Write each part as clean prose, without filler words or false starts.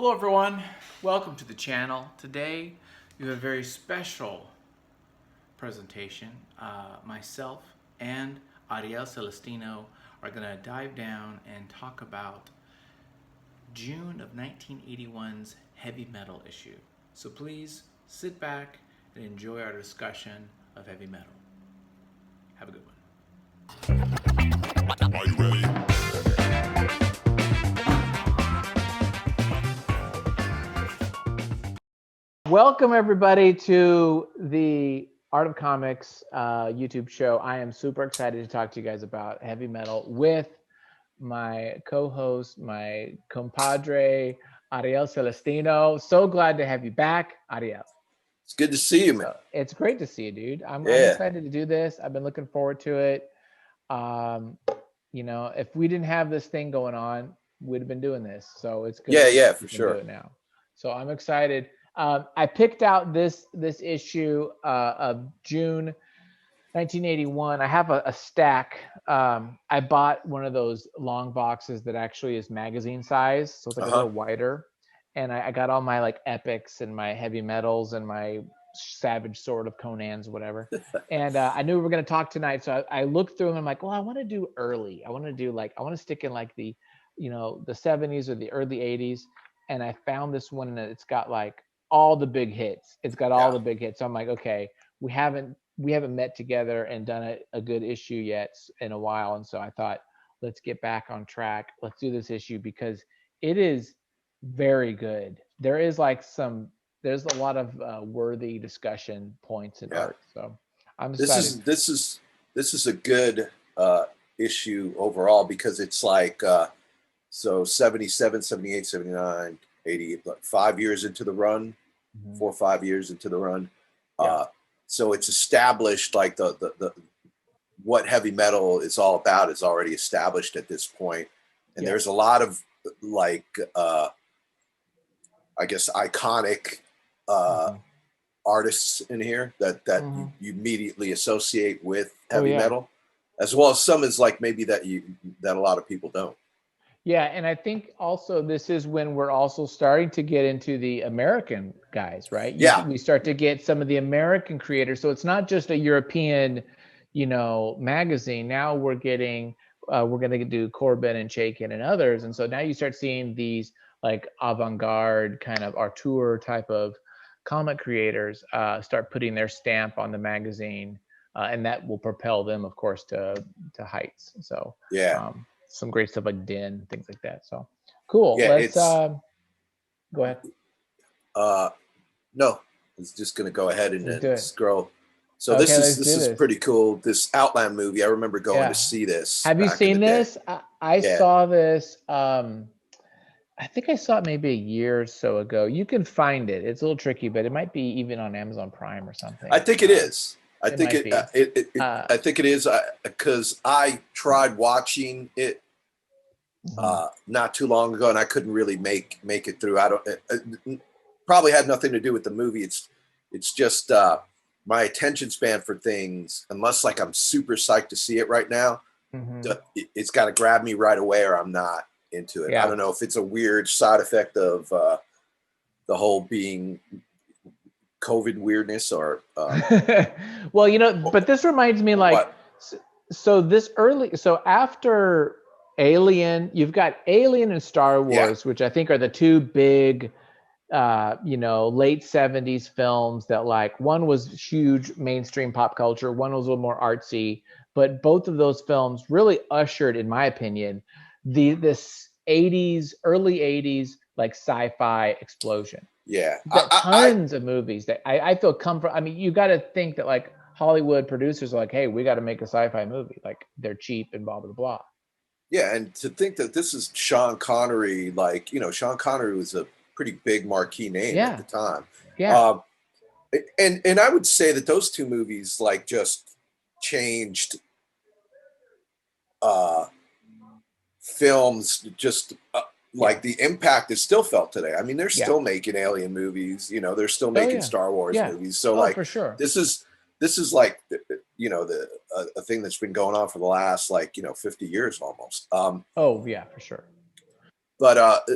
Hello everyone, welcome to the channel. Today you have a very special presentation. Myself and Ariel Celestino are going to dive down and talk about June of 1981's heavy metal issue. So please sit back and enjoy our discussion of heavy metal. Have a good one. Are you ready? Welcome everybody to the Art of Comics YouTube show. I am super excited to talk to you guys about heavy metal with my co-host, my compadre, Ariel Celestino. So glad to have you back, Ariel. It's good to see you, man. It's great to see you, dude. I'm excited to do this. I've been looking forward to it. You know, if we didn't have this thing going on, we'd have been doing this. So it's good. Yeah, for sure. Do it now. So I'm excited. I picked out this issue of June 1981. I have a stack. I bought one of those long boxes that actually is magazine size, so it's like a little wider. And I got all my like epics and my heavy metals and my Savage Sword of Conan's, whatever. And I knew we were going to talk tonight, so I looked through them. I'm like, well, I want to do early. I want to stick in like the 70s or the early 80s. And I found this one, and it's got like all the big hits. It's got all the big hits. So I'm like, okay, we haven't met together and done a good issue yet in a while. And so I thought, let's get back on track. Let's do this issue because it is very good. There's a lot of worthy discussion points in art. So I'm excited. This is a good issue overall because it's like so 77, 78, 79, 80, 5 years into the run, 4 or 5 years into the run. So it's established, like the what heavy metal is all about is already established at this point. And there's a lot of like I guess iconic artists in here that you immediately associate with heavy metal, as well as some is like maybe that a lot of people don't. Yeah, and I think also this is when we're also starting to get into the American guys, right? We start to get some of the American creators. So it's not just a European, magazine. Now we're getting, we're going to do Corbin and Chaikin and others. And so now you start seeing these like avant-garde kind of auteur type of comic creators start putting their stamp on the magazine. And that will propel them, of course, to heights. So some great stuff like Den, things like that. So cool. Let's go ahead. No, I was just gonna go ahead and scroll. So this is pretty cool. This Outland movie. I remember going to see this. Have you seen this? I saw this. I think I saw it maybe a year or so ago. You can find it. It's a little tricky, but it might be even on Amazon Prime or something. I think it is. I think it is because I tried watching it not too long ago, and I couldn't really make it through. It probably had nothing to do with the movie. It's just my attention span for things, unless like I'm super psyched to see it right now, it's got to grab me right away, or I'm not into it. I don't know if it's a weird side effect of the whole being COVID weirdness or well, but this reminds me like so after Alien, you've got Alien and Star Wars, which I think are the two big late 70s films that like one was huge mainstream pop culture, one was a little more artsy, but both of those films really ushered, in my opinion, this 80s, early 80s like sci-fi explosion. Tons of movies that I feel come from. I mean, you got to think that like Hollywood producers are like, hey, we got to make a sci-fi movie. Like they're cheap and blah, blah, blah. Yeah. And to think that this is Sean Connery, like, Sean Connery was a pretty big marquee name at the time. Yeah. And I would say that those two movies like just changed films just like the impact is still felt today. I mean, they're still making Alien movies, they're still making Star Wars movies. So like, for sure. This is like, a thing that's been going on for the last like, 50 years almost. For sure. But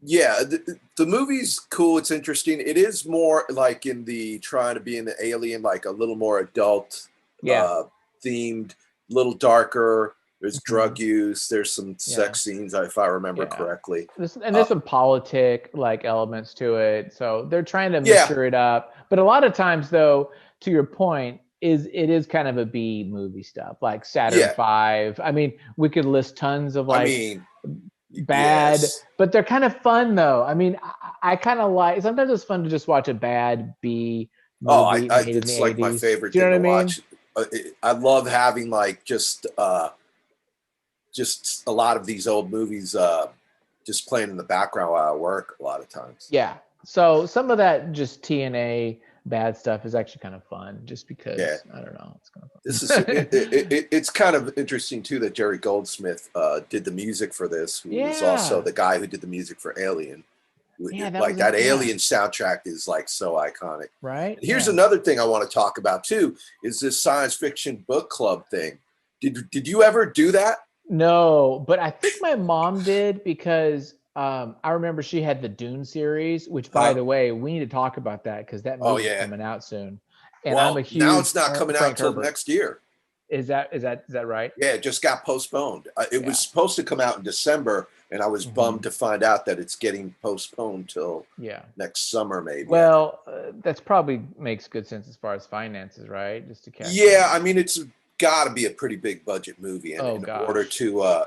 Yeah, the movie's cool. It's interesting. It is more like in the trying to be in the Alien, like a little more adult themed, little darker. There's drug use. There's some sex scenes, if I remember correctly. There's some politic like elements to it. So they're trying to mature it up. But a lot of times, though, to your point, it is kind of a B movie stuff, like Saturn V. I mean, we could list tons of like bad, but they're kind of fun though. I mean, I kind of like, sometimes it's fun to just watch a bad B movie made in it's the like 80s. my favorite Do you thing know what to watch. I love having like just a lot of these old movies just playing in the background while I work a lot of times. Yeah. So some of that just TNA bad stuff is actually kind of fun, just because I don't know, it's kind of fun. This is it's kind of interesting too that Jerry Goldsmith did the music for this, who was also the guy who did the music for Alien. Like that Alien soundtrack is like so iconic. Right. And here's another thing I want to talk about too, is this science fiction book club thing. Did you ever do that? No, but I think my mom did, because I remember she had the Dune series, which, by the way, we need to talk about that because that movie's coming out soon. And I'm a huge now it's not coming out until next year. Is that right? Yeah, it just got postponed. It was supposed to come out in December, and I was bummed to find out that it's getting postponed till next summer, maybe. Well, that's probably makes good sense as far as finances, right? Just to catch. Yeah, I mean, it's got to be a pretty big budget movie, and in order to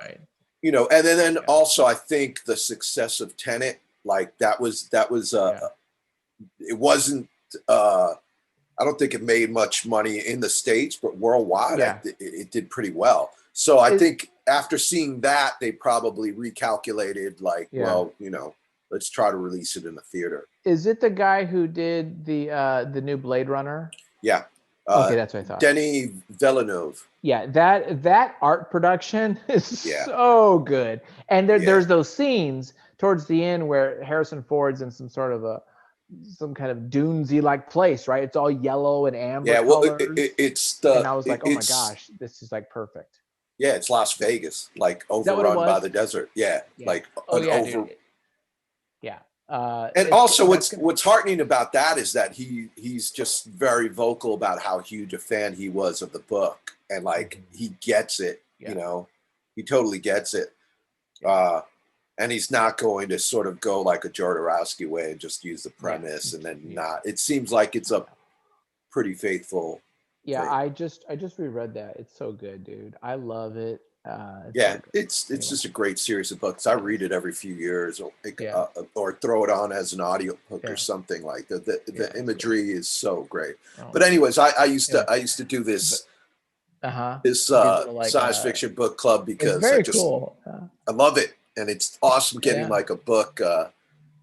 you know, and then also I think the success of Tenet, like that was it wasn't I don't think it made much money in the States, but worldwide it did pretty well. So I think after seeing that, they probably recalculated like, well, you know, let's try to release it in the theater. Is it the guy who did the new Blade Runner? Yeah. Okay, that's what I thought. Denis Villeneuve. Yeah, that art production is so good. And there's those scenes towards the end where Harrison Ford's in some kind of Dunesy like place, right? It's all yellow and amber. Yeah, well, colors. And I was like, oh my gosh, this is like perfect. Yeah, it's Las Vegas, like overrun by the desert. Yeah, like over. Yeah. And also, what's heartening about that is that he's just very vocal about how huge a fan he was of the book, and like he gets it. You know, he totally gets it. And he's not going to sort of go like a Jodorowsky way and just use the premise and then not. It seems like it's a pretty faithful. Yeah, I just reread that. It's so good, dude. I love it. It's just a great series of books. I read it every few years, or throw it on as an audio book or something. Like the imagery is so great. But anyways, I used to do this science fiction book club because I love it, and it's awesome getting like a book.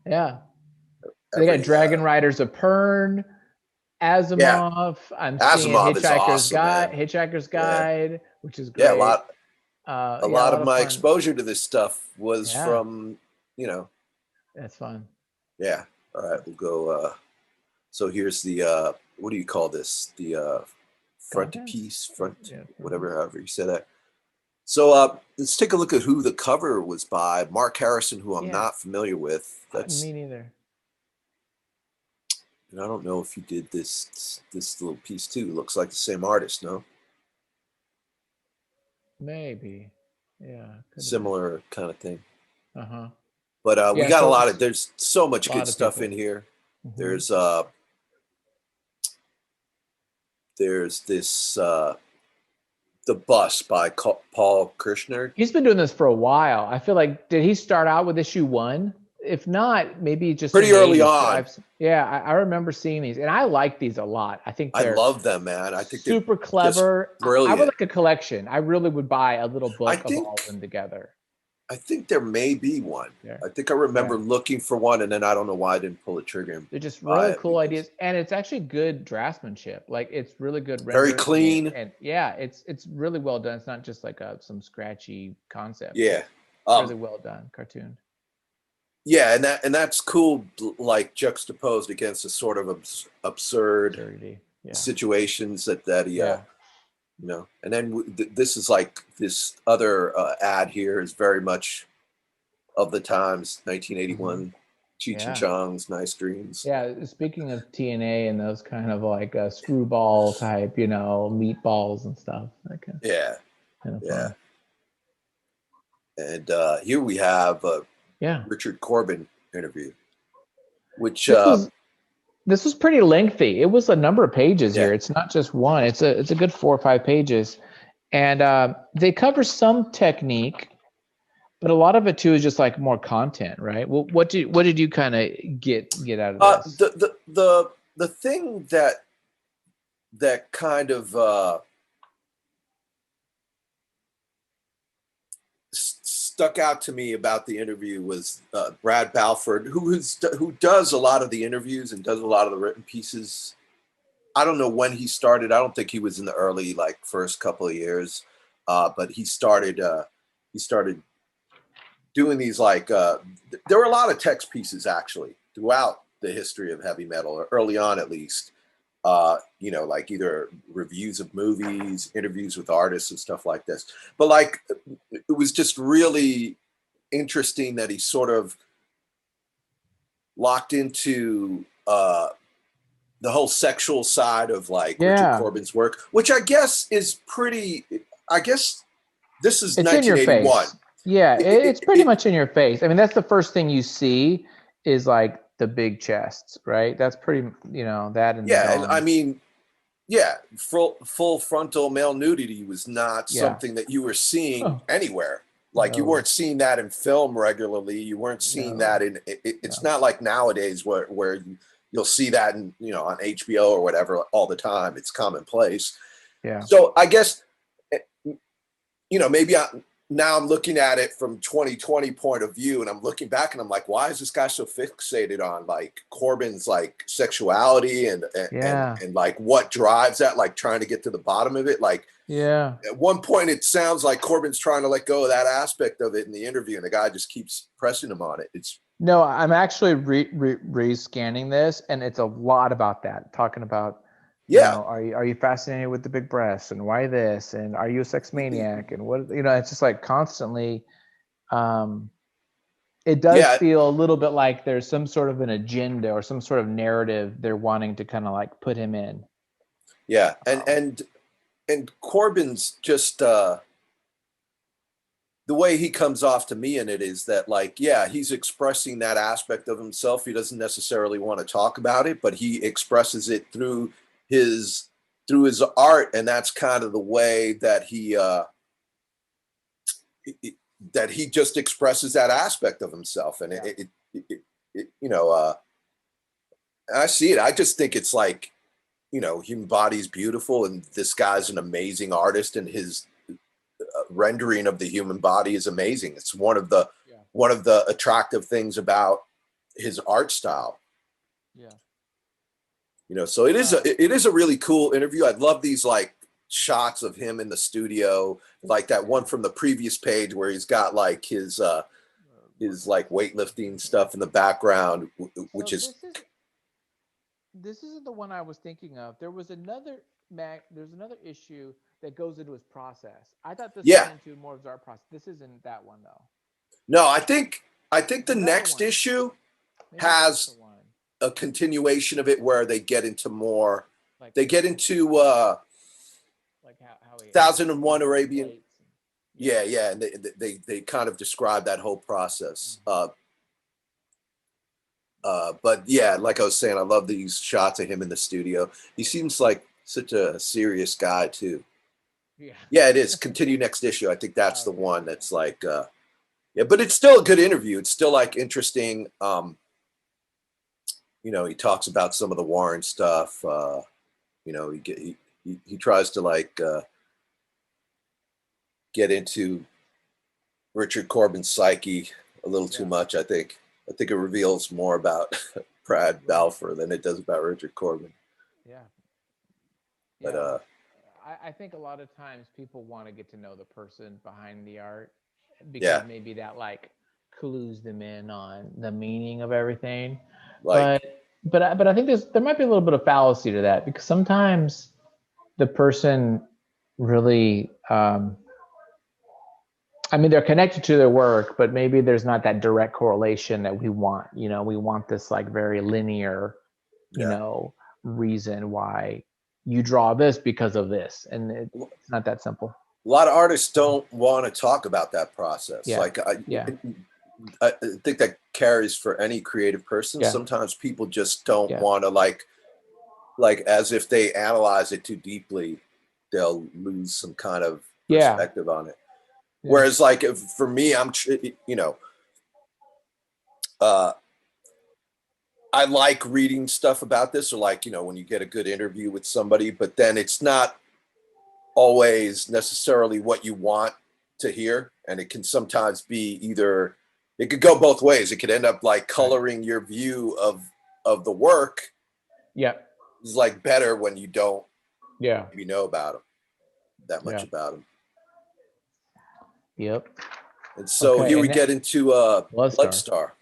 They got Dragon Riders of Pern, Asimov. I'm seeing Hitchhiker's Guide, which is great. Yeah, a lot of my exposure to this stuff was from, you know. That's fun. Yeah. All right, we'll go. So here's the what do you call this? The frontispiece, whatever, however you say that. So let's take a look at who the cover was by. Mark Harrison, who I'm not familiar with. That's me neither. And I don't know if he did this little piece too. It looks like the same artist, no? Maybe. Yeah. Similar kind of thing. Uh-huh. But we got a lot of, there's so much good stuff in here. Mm-hmm. There's this The Bus by Paul Kirschner. He's been doing this for a while. I feel like, did he start out with issue 1? If not, maybe just pretty early on. I remember seeing these, and I like these a lot. I think I love them, man. I think super clever. Brilliant. I would like a collection. I really would buy a little book of all of them together. I think there may be one. Yeah. I think I remember looking for one, and then I don't know why I didn't pull the trigger. They're just really cool ideas, and it's actually good draftsmanship. Like, it's really good. Very clean, and it's really well done. It's not just like some scratchy concept. Yeah, it's really well done cartoon. Yeah, and that's cool. Like juxtaposed against the sort of absurd situations that he. You know, and then this is like this other ad here is very much of the times, 1981, Cheech and Chong's Nice Dreams. Yeah, speaking of TNA and those kind of like screwball type, meatballs and stuff. Yeah. Kind of yeah. fun. And here we have a Richard Corbin interview, which this was pretty lengthy. It was a number of pages here. It's not just one. It's a good 4 or 5 pages, and they cover some technique, but a lot of it too is just like more content, right? Well, what did you kind of get out of this? The thing that kind of stuck out to me about the interview was Brad Balford, who does a lot of the interviews and does a lot of the written pieces. I don't know when he started. I don't think he was in the early first couple of years, but he started doing these there were a lot of text pieces actually throughout the history of heavy metal, or early on at least. Either reviews of movies, interviews with artists and stuff like this. But it was just really interesting that he sort of locked into the whole sexual side of Richard Corbin's work, which I guess is pretty, this is 1981. Yeah, it's pretty much in your face. I mean, that's the first thing you see is the big chests, right? That's pretty, that and and I mean, full frontal male nudity was not something that you were seeing anywhere. You weren't seeing that in film regularly. You weren't seeing that in. It's not like nowadays where you'll see that on HBO or whatever all the time. It's commonplace. Yeah. So I guess maybe now I'm looking at it from 2020 point of view, and I'm looking back and I'm like, why is this guy so fixated on Corbin's sexuality and what drives that, trying to get to the bottom of it? At one point it sounds like Corbin's trying to let go of that aspect of it in the interview, and the guy just keeps pressing him on it. No, I'm actually re-scanning this, and it's a lot about that, talking about are you fascinated with the big breasts, and why this, and are you a sex maniac, and what it's just constantly it does feel a little bit like there's some sort of an agenda or some sort of narrative they're wanting to kind of put him in. And Corbin's just the way he comes off to me in it is that he's expressing that aspect of himself. He doesn't necessarily want to talk about it, but he expresses it through his art, and that's kind of the way that he just expresses that aspect of himself. And I see it. I just think it's human body is beautiful, and this guy's an amazing artist, and his rendering of the human body is amazing. It's one of the attractive things about his art style. So it is a really cool interview. I'd love these shots of him in the studio, that one from the previous page where he's got his weightlifting stuff in the background, which this isn't the one I was thinking of. There was another issue that goes into his process. I thought this went into more of his art process. This isn't that one though. No, I think the next issue has a continuation of it where they get into more. They get into how 1001 Arabian. And they kind of describe that whole process. But like I was saying, I love these shots of him in the studio. He seems like such a serious guy too. Yeah, it is. Continue next issue. I think that's the one that's but it's still a good interview. It's still interesting. He talks about some of the Warren stuff. He tries to get into Richard Corbin's psyche a little too much. I think it reveals more about Brad Balfour than it does about Richard Corbin. But I think a lot of times people want to get to know the person behind the art, because maybe that clues them in on the meaning of everything. But I think there might be a little bit of fallacy to that, because sometimes the person really I mean, they're connected to their work, but maybe there's not that direct correlation that we want. You know, we want this like very linear, you know, reason why you draw this because of this, and it's not that simple. A lot of artists don't want to talk about that process. Yeah. Like I think that carries for any creative person. Yeah. Sometimes people just don't want to like as if they analyze it too deeply, they'll lose some kind of perspective on it. Yeah. Whereas like for me, I'm, you know, I like reading stuff about this, or like, you know, when you get a good interview with somebody, but then it's not always necessarily what you want to hear. And it can sometimes be either, it could go both ways. It could end up like coloring your view of the work. Yeah. It's like better when you don't maybe know about them that much about them. Yep. And so here we get into Bloodstar.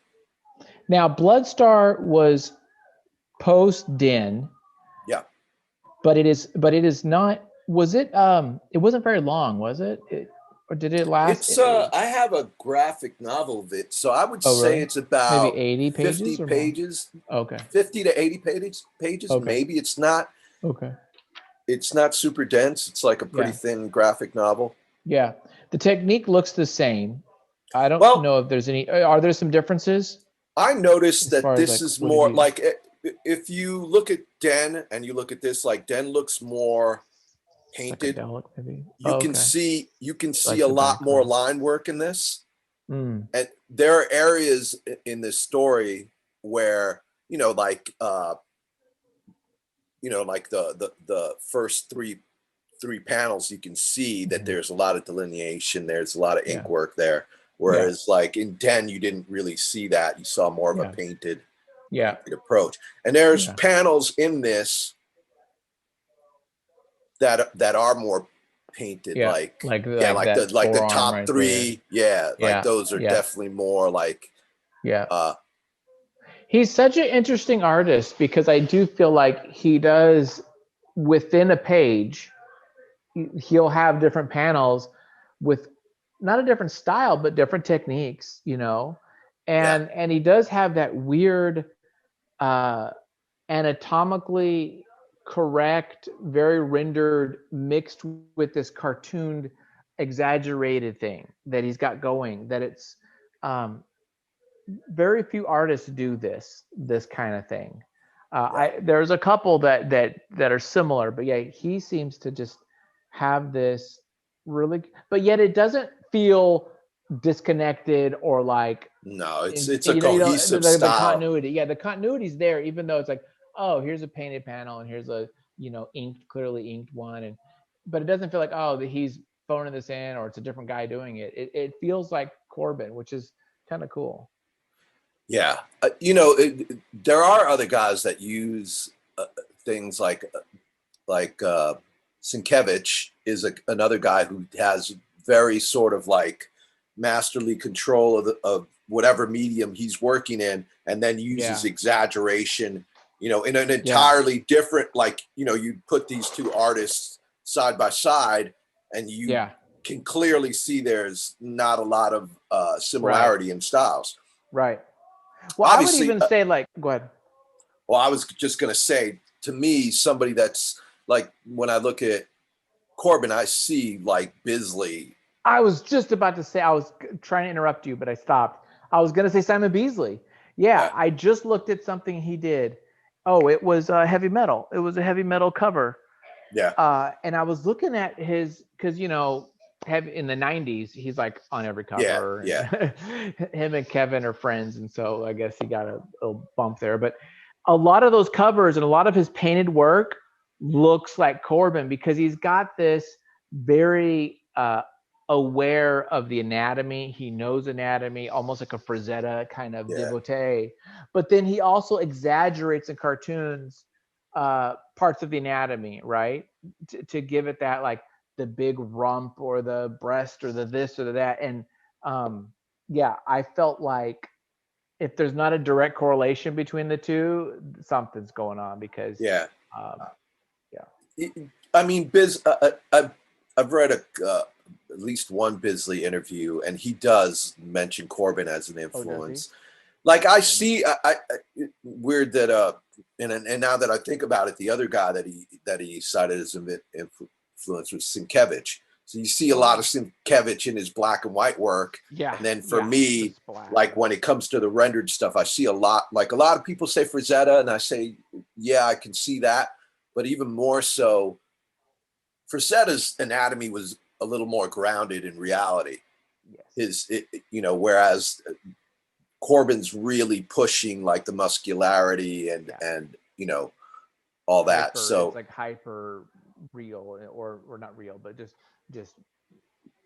Now, Bloodstar was post Den. Yeah. But it is not, was it it wasn't very long, was it? Or did it last? It's I have a graphic novel of it, so I would say it's about maybe 80 pages 50 pages. Okay. 50 to 80 pages. Okay. Maybe it's not. Okay. It's not super dense. It's like a pretty thin graphic novel. Yeah. The technique looks the same. I don't know if there's any, are there some difference? I noticed that this is more like, if you look at Den and you look at this, like Den looks more painted. Maybe. You can see a lot more line work in this. And there are areas in this story where, you know, like the first three panels, you can see that there's a lot of delineation, there's a lot of ink work there. Whereas like in Den, you didn't really see that. You saw more of a painted approach. And there's panels in this that are more painted, like the top right three. Like those are definitely more like he's such an interesting artist, because I do feel like he does, within a page, he'll have different panels with not a different style, but different techniques, you know, and he does have that weird anatomically correct, very rendered, mixed with this cartooned, exaggerated thing that he's got going, that it's very few artists do this kind of thing. There's a couple that are similar, but he seems to just have this really, but yet it doesn't feel disconnected or like, it's a cohesive style. The continuity, the continuity's there, even though it's like, oh, here's a painted panel and here's a, you know, clearly inked one, but it doesn't feel like, oh, he's phoning this in or it's a different guy doing it. It feels like Corbin, which is kind of cool. Yeah, you know, there are other guys that use things like Sienkiewicz is another guy who has very sort of like masterly control of whatever medium he's working in, and then uses exaggeration, you know, in an entirely different, like, you know, you put these two artists side by side and you can clearly see there's not a lot of similarity in styles. Right. Well, obviously, I would even say, like, go ahead. Well, I was just going to say, to me, somebody that's like, when I look at Corbin, I see like Beasley. I was just about to say, I was trying to interrupt you, but I stopped. I was going to say Simon Beasley. Yeah, I just looked at something he did. Oh, it was heavy metal. It was a heavy metal cover. Yeah. And I was looking at his, because, you know, in the 90s, he's like on every cover. Him and Kevin are friends, and so I guess he got a little bump there. But a lot of those covers and a lot of his painted work looks like Corbin, because he's got this very aware of the anatomy. He knows anatomy, almost like a Frazetta kind of devotee. But then he also exaggerates in cartoons parts of the anatomy, right? To give it that, like, the big rump or the breast or the this or the that. And I felt like if there's not a direct correlation between the two, something's going on, because I mean, I've read a at least one Beasley interview, and he does mention Corbin as an influence. Like I see, I weird that and now that I think about it, the other guy that he cited as an influence was Sienkiewicz. So you see a lot of Sienkiewicz in his black and white work. Yeah. And then for me, like when it comes to the rendered stuff, I see a lot of people say Frazetta, and I say, yeah, I can see that. But even more so, Frazetta's anatomy was a little more grounded in reality. Yes. Whereas Corbin's really pushing like the muscularity and all that. So it's like hyper real or not real, but just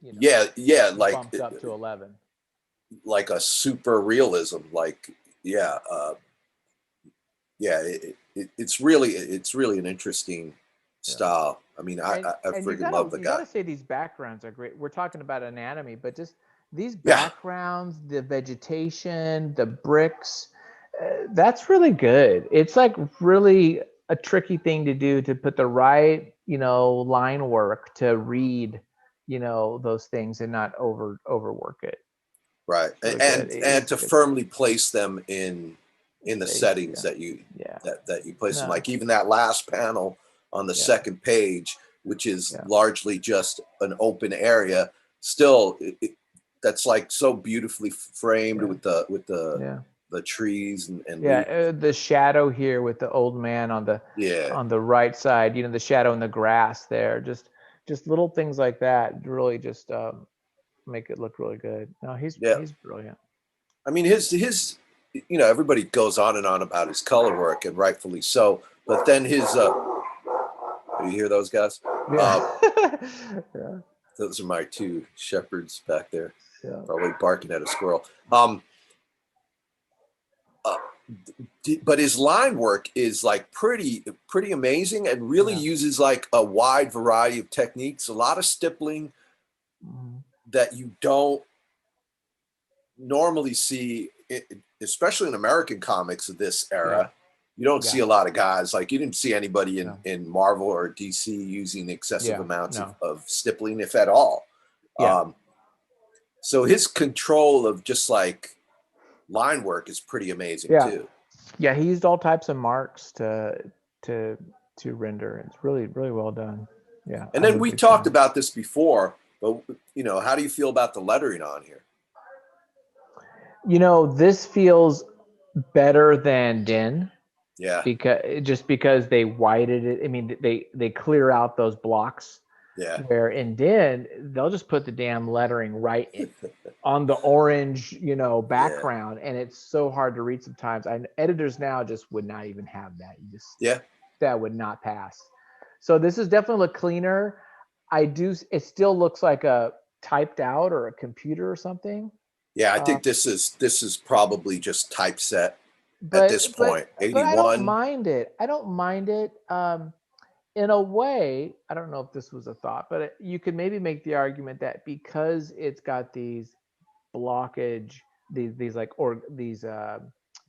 like bumped up to 11, like a super realism, it's really an interesting style. I mean, I freaking love the guy. You gotta say these backgrounds are great. We're talking about anatomy, but just these backgrounds, the vegetation, the bricks, that's really good. It's like really a tricky thing to do, to put the right, line work to read, those things and not overwork it. Right. Really and to firmly place them in the settings that you place them. Like even that last panel on the second page, which is largely just an open area, still that's like so beautifully framed with the trees and the shadow here with the old man on the right side, the shadow in the grass there, just little things like that really just make it look really good. No, he's brilliant. I mean, his everybody goes on and on about his color work, and rightfully so, but then his you hear those guys? Those are my two shepherds back there, probably barking at a squirrel. But his line work is like pretty amazing, and really uses like a wide variety of techniques, a lot of stippling that you don't normally see, especially in American comics of this era. You don't see a lot of guys, like you didn't see anybody in Marvel or DC using excessive amounts of stippling, if at all. So his control of just like line work is pretty amazing too. Yeah, he used all types of marks to render. It's really, really well done. Yeah. And then we talked about this before, but how do you feel about the lettering on here? This feels better than Din. Yeah. Because they whited it. I mean, they clear out those blocks. Yeah. Where in Din, they'll just put the damn lettering right on the orange, background, and it's so hard to read sometimes. Editors now just would not even have that. That would not pass. So this is definitely look cleaner. It still looks like a typed out or a computer or something. Yeah, I think this is probably just typeset at this point. 81. But I don't mind it. In a way, I don't know if this was a thought, but you could maybe make the argument that because it's got these blockage, these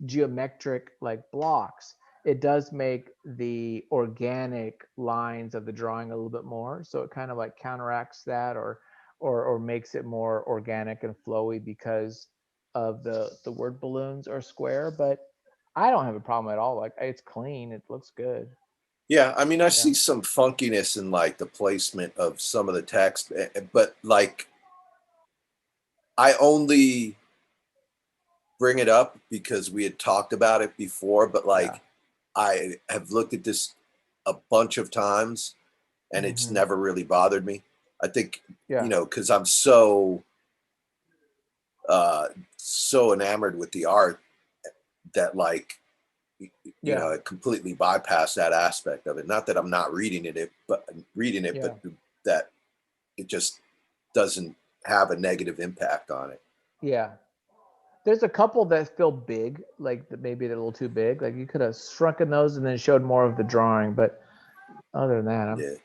geometric like blocks, it does make the organic lines of the drawing a little bit more. So it kind of like counteracts that or makes it more organic and flowy because of the word balloons are square. But I don't have a problem at all. Like, it's clean. It looks good. Yeah, I mean, I see some funkiness in like the placement of some of the text, but like I only bring it up because we had talked about it before, but like I have looked at this a bunch of times and it's never really bothered me. I think, because I'm so enamored with the art that like, it completely bypassed that aspect of it. Not that I'm not reading it, but that it just doesn't have a negative impact on it. Yeah. There's a couple that feel big, like maybe they're a little too big. Like you could have shrunken those and then showed more of the drawing. But other than that,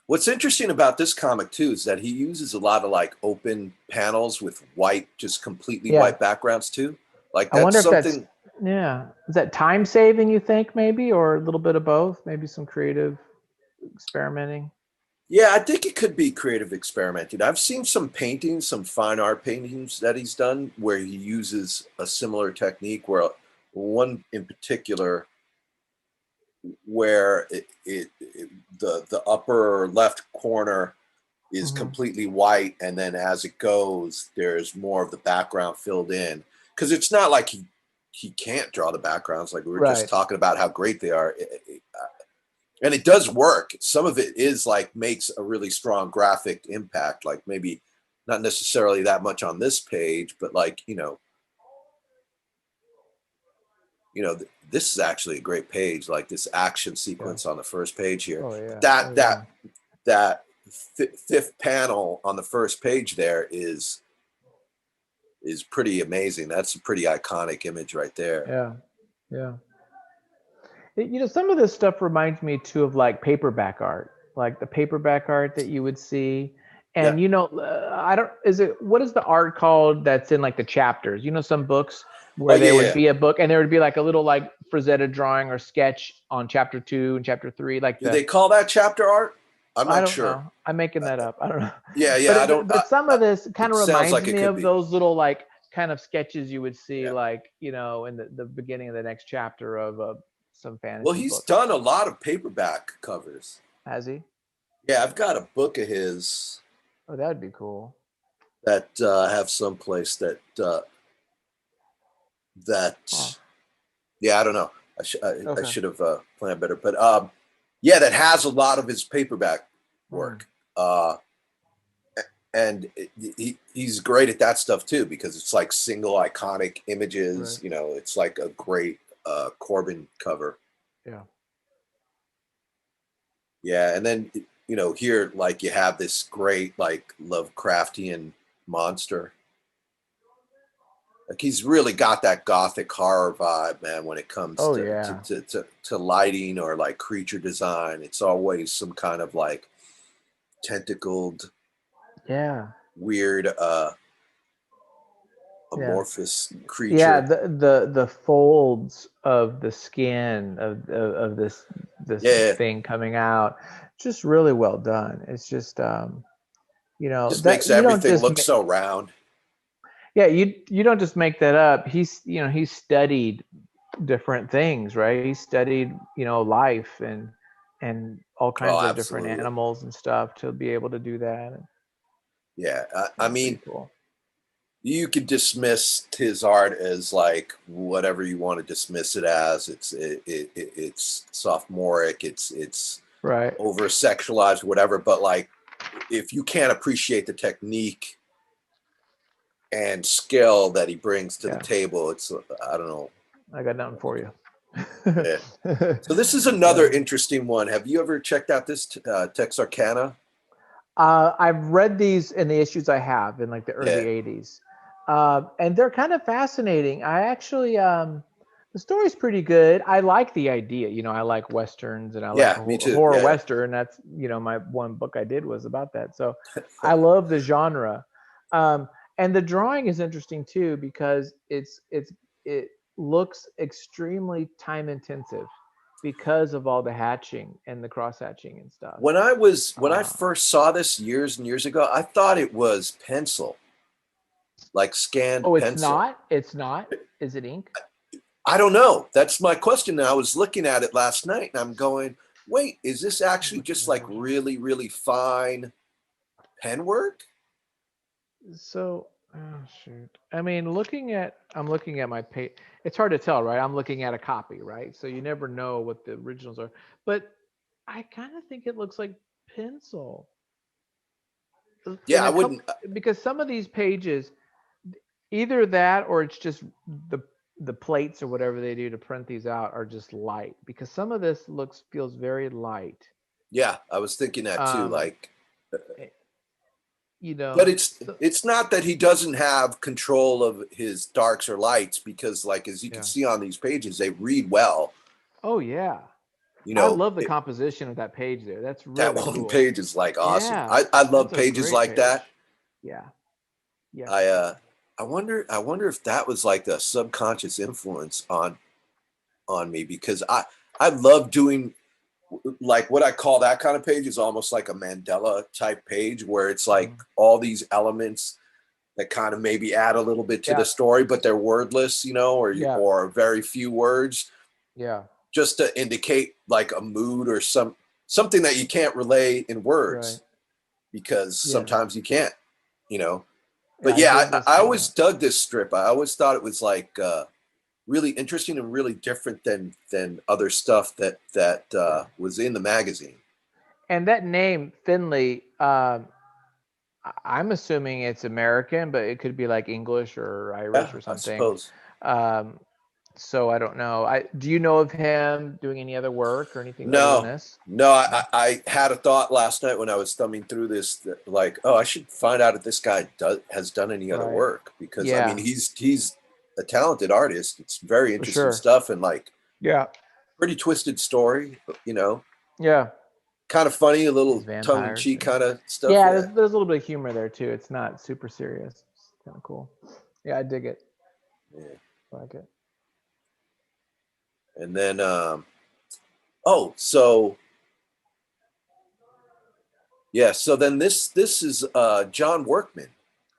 What's interesting about this comic too is that he uses a lot of like open panels with white, just completely white backgrounds too. Like that's something. Is that time saving, you think, maybe, or a little bit of both? Maybe some creative experimenting. Yeah, I think it could be creative experimenting. I've seen some paintings, some fine art paintings that he's done where he uses a similar technique, where one in particular where the upper left corner is completely white, and then as it goes, there's more of the background filled in. Because it's not like he can't draw the backgrounds, like we were just talking about how great they are. And it does work. Some of it is like makes a really strong graphic impact, like maybe not necessarily that much on this page, but like, this is actually a great page, like this action sequence on the first page here. Oh, yeah. That fifth panel on the first page there is pretty amazing. That's a pretty iconic image right there. Yeah. Some of this stuff reminds me too of like paperback art, like the paperback art that you would see. And what is the art called that's in like the chapters? Some books where there would be a book and there would be like a little like Frazetta drawing or sketch on chapter 2 and chapter 3. Like do they call that chapter art? I'm not sure. Know. I'm making that up. I don't know. Yeah. But some of this kind of reminds like me of those little like kind of sketches you would see like, in the beginning of the next chapter of some fantasy. Well, he's done a lot of paperback covers. Has he? Yeah, I've got a book of his. Oh, that'd be cool. That I have someplace that. Yeah, I don't know. I should have planned better, but that has a lot of his paperback work. And he's great at that stuff too, because it's like single iconic images. Right. It's like a great Corbin cover. Yeah, and then here like you have this great like Lovecraftian monster. Like he's really got that gothic horror vibe, man, when it comes to lighting or like creature design. It's always some kind of like tentacled, weird amorphous creature. Yeah, the folds of the skin of this thing coming out, just really well done. It's just just makes everything look so round. Yeah, you don't just make that up. He's studied different things, right? He studied life and all kinds of different animals and stuff to be able to do that. Yeah, I mean, cool. You could dismiss his art as like whatever you want to dismiss it as. It's sophomoric. It's right, over sexualized, whatever. But like, if you can't appreciate the technique and skill that he brings to the table, it's I don't know. I got nothing for you. So this is another interesting one. Have you ever checked out this Texarkana? I've read these in the issues I have in like the early 80s. And they're kind of fascinating. I actually, the story's pretty good. I like the idea. I like Westerns and I like me too. horror Western. That's, my one book I did was about that. So I love the genre. And the drawing is interesting too, because it looks extremely time intensive because of all the hatching and the cross hatching and stuff. When I first saw this years and years ago, I thought it was pencil, like scanned pencil. It's not. Is it ink? I don't know. That's my question. And I was looking at it last night and I'm going, wait, is this actually just like really, really fine pen work? So, shoot. I mean, I'm looking at my page. It's hard to tell, right? I'm looking at a copy, right? So you never know what the originals are. But I kind of think it looks like pencil. Yeah, I wouldn't. Because some of these pages, either that or it's just the plates or whatever they do to print these out are just light. Because some of this feels very light. Yeah, I was thinking that too. But it's not that he doesn't have control of his darks or lights, because like as you can see on these pages, they read well. Oh yeah. I love the composition of that page there. That's really that one cool. Page is like awesome. Yeah, I love pages like that. Yeah. Yeah. I wonder if that was like a subconscious influence on me, because I love doing like what I call that kind of page is almost like a Mandela type page where it's like all these elements that kind of maybe add a little bit to the story, but they're wordless, or very few words. Yeah. Just to indicate like a mood or something that you can't relay in words, because sometimes you can't, But I always dug this strip. I always thought it was like really interesting and really different than other stuff that was in the magazine. And that name Finley, I'm assuming it's American, but it could be like English or Irish or something. I suppose. So I don't know. Do you know of him doing any other work or anything No, other than this? No, I had a thought last night when I was thumbing through this, that like, I should find out if this guy has done any other work, because I mean, he's a talented artist. It's very interesting stuff, and like, pretty twisted story, Yeah. Kind of funny, a little tongue-in-cheek kind of stuff. Yeah, there's a little bit of humor there too. It's not super serious. It's kind of cool. Yeah, I dig it. Yeah. I like it. And then, so then this is John Workman.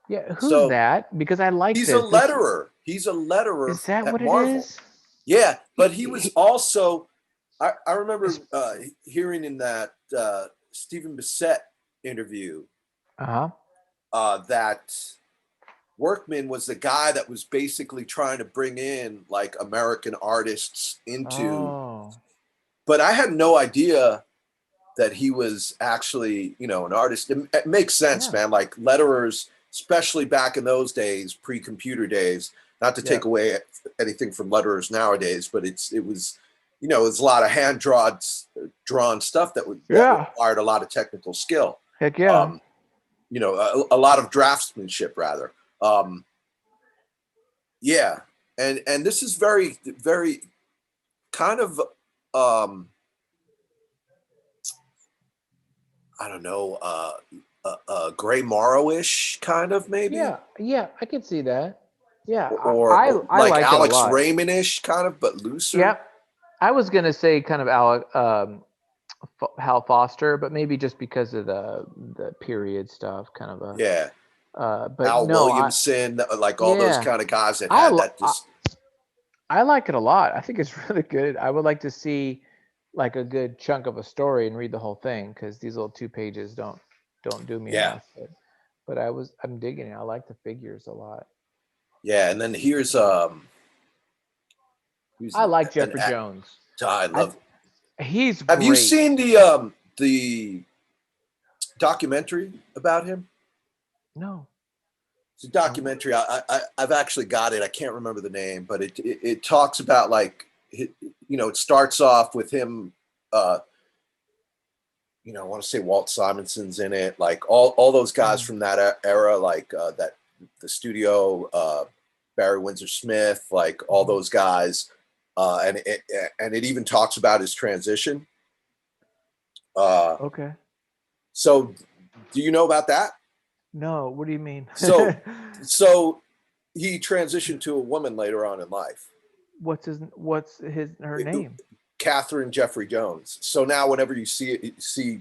Yeah, who's that? Because I like he's a letterer. He's a letterer. Is that what Marvel. It is? Yeah, but he was also. I remember hearing in that Stephen Bissett interview that Workman was the guy that was basically trying to bring in like American artists into, but I had no idea that he was actually, an artist. It makes sense, man. Like letterers, especially back in those days, pre-computer days, not to take away anything from letterers nowadays, but it was, it was a lot of drawn stuff that required a lot of technical skill. Heck yeah. A lot of draftsmanship rather. And this is very, very kind of, I don't know, Gray Morrow-ish kind of maybe. Yeah, I could see that. Yeah, or I like like Alex Raymond-ish kind of, but looser. Yeah, I was gonna say kind of Hal Foster, but maybe just because of the period stuff, kind of a but Al Williamson, like all those kind of guys that had that. I like it a lot. I think it's really good. I would like to see like a good chunk of a story and read the whole thing, because these little 2 pages don't do me enough. But I'm digging it. I like the figures a lot. Yeah, and then here's I like Jeffrey Jones. I love. He's great. Have you seen the documentary about him? No. It's a documentary. I've actually got it. I can't remember the name, but it talks about like, it starts off with him. I want to say Walt Simonson's in it. Like all those guys from that era, like that the studio, Barry Windsor Smith, like all those guys, and it even talks about his transition. Okay. So, do you know about that? No, what do you mean? So he transitioned to a woman later on in life. What's her name? Catherine Jeffrey Jones. So now whenever you see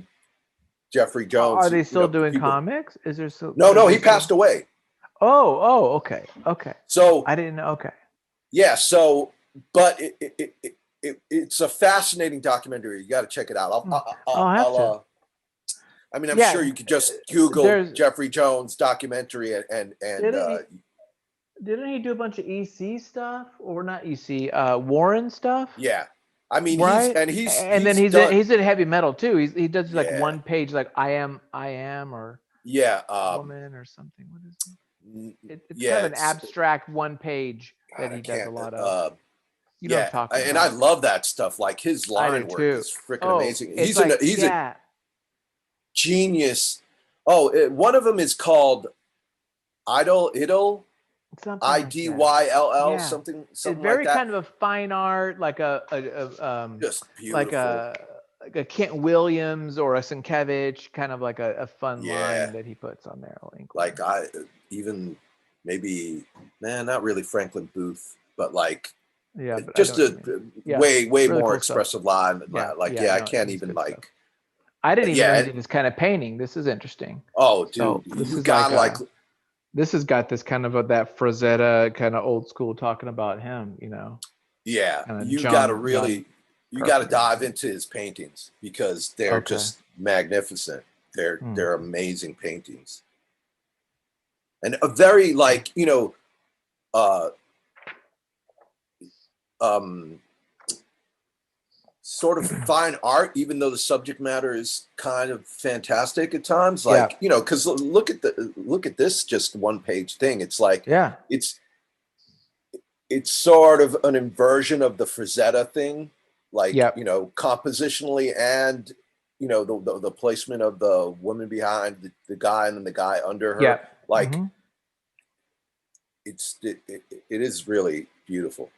Jeffrey Jones, are they still doing comics? Is there still? No, he passed away. Oh, okay. So I didn't know. Okay. Yeah. So, but it's a fascinating documentary. You got to check it out. I'm sure you could just Google Jeffrey Jones documentary and didn't he do a bunch of EC stuff, or not EC, Warren stuff? Yeah, I mean, right? he's in heavy metal too. He does like one page, like I am, or woman or something. What is it? It's kind of an abstract one page that he does a lot of. You know what I'm talking about. And I love that stuff. Like his line work is freaking amazing. He's a genius. One of them is called Idol. IDYLL, something it's very like that. Kind of a fine art, like just beautiful, like a Kent Williams or a Sienkiewicz, kind of like a fun line that he puts on there. Like not really Franklin Booth, but like Yeah, but just a way really more cool expressive stuff. line. I No, can't it's even good like. stuff. I didn't even know he Yeah. did this kind of painting. This is interesting. Oh, dude, So this you is got like. This has got this kind of that Frazetta kind of old school talking about him, you know. Yeah, you got to dive into his paintings because they're just magnificent. They're amazing paintings, and a very like sort of fine art, even though the subject matter is kind of fantastic at times. Like because look at this just one page thing. It's like it's sort of an inversion of the Frazetta thing, like compositionally and the placement of the woman behind the guy and then the guy under her. Like it is really beautiful.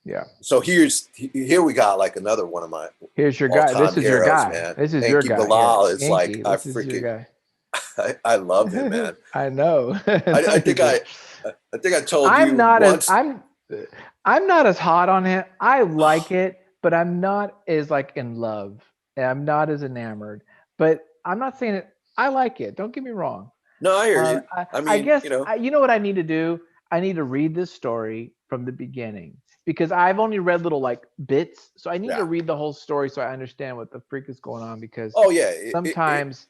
Yeah. So here we got like another one of my here's your guy. This is heroes, your guy. man. This is Enki your guy. Bilal is Enki, like this is your guy. I love him, man. I know. I think I told I'm you not once. I'm not as hot on him. I like it, but I'm not as like in love. And I'm not as enamored. But I'm not saying it. I like it. Don't get me wrong. No, I hear you. I mean, I guess you know what I need to do? I need to read this story from the beginning because I've only read little like bits. So I need to read the whole story so I understand what the freak is going on because sometimes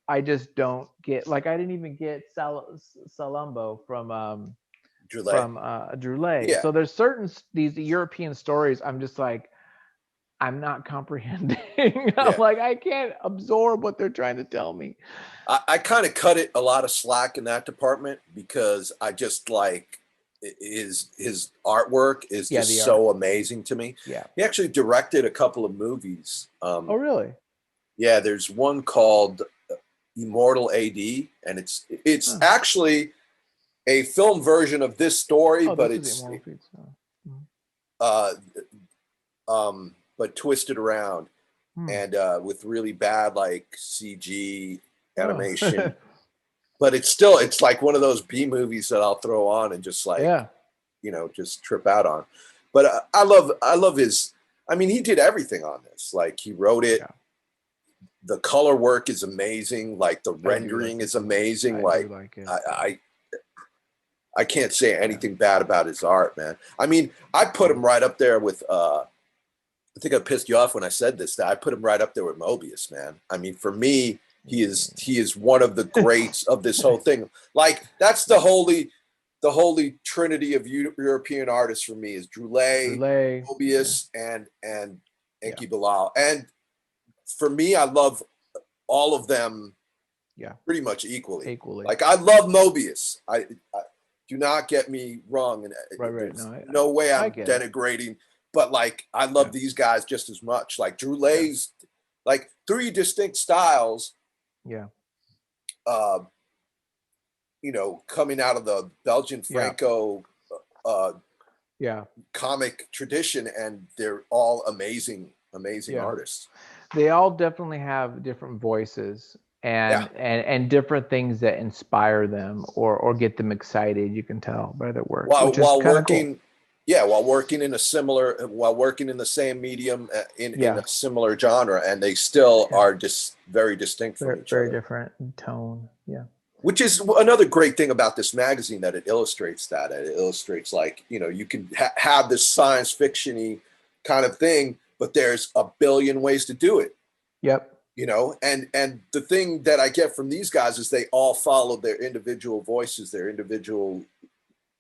I just don't get like I didn't even get Salumbo from Droulet. Yeah. So there's these European stories I'm just like I'm not comprehending. I'm like I can't absorb what they're trying to tell me. I kind of cut it a lot of slack in that department because I just like his artwork is just so amazing to me. Yeah. He actually directed a couple of movies. Oh, really? Yeah, there's one called Immortal AD, and it's actually a film version of this story, but it's but twisted around and with really bad like CG animation. But it's like one of those B movies that I'll throw on and just like just trip out on. But I love his. I mean, he did everything on this. Like he wrote it. Yeah. The color work is amazing. Like the rendering is amazing. I can't say anything bad about his art, man. I mean, I put him right up there with. I think I pissed you off when I said this. That I put him right up there with Mobius, man. I mean, for me, he is one of the greats of this whole thing. Like that's the holy trinity of European artists for me is Droulet, Mobius, and Enki Bilal. And for me, I love all of them pretty much equally. Like I love Mobius. I do not get me wrong. And right. No way I'm denigrating, but like I love these guys just as much. Like Droulet's like 3 distinct styles. Yeah. Coming out of the Belgian Franco comic tradition, and they're all amazing artists. They all definitely have different voices and different things that inspire them or get them excited. You can tell by their work. While working in the same medium in a similar genre, and they still are just very distinct from each other. Very different in tone. Yeah. Which is another great thing about this magazine, that it illustrates that. It illustrates like, you can have this science fiction-y kind of thing, but there's a billion ways to do it. Yep. And the thing that I get from these guys is they all follow their individual voices, their individual,